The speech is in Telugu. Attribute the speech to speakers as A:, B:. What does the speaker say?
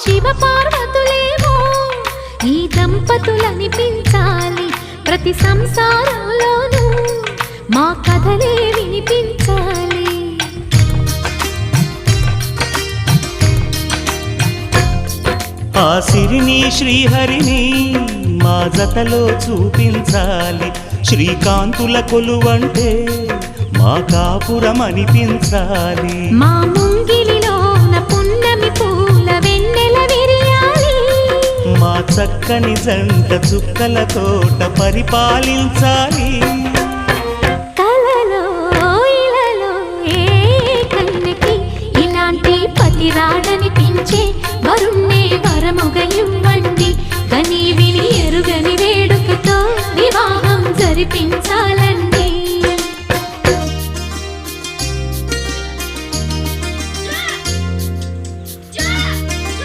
A: శివ పార్వతులేమో ఈ దంపతులనిపించాలి ప్రతి సంసారంలోనూ మా కథలే వినిపించాలి
B: ఆ సిరిని శ్రీహరిని మా జతలో చూపించాలి శ్రీకాంతుల కొలువంటే మా కాపురం అనిపించాలి
A: మా ముంగిలిలోన పున్నమి పూల వెన్నెల విరియాలి
B: మా చక్కని జంట చుక్కల తోట పరిపాలించాలి
A: కలలో ఇలలో ఏ కన్యకి ఇలాంటి పతి రాడనిపించే వరుణ్ణే వరముగ ఇవ్వండి కని విని ఎరుగని వేడుకతో వివాహం జరిపించండి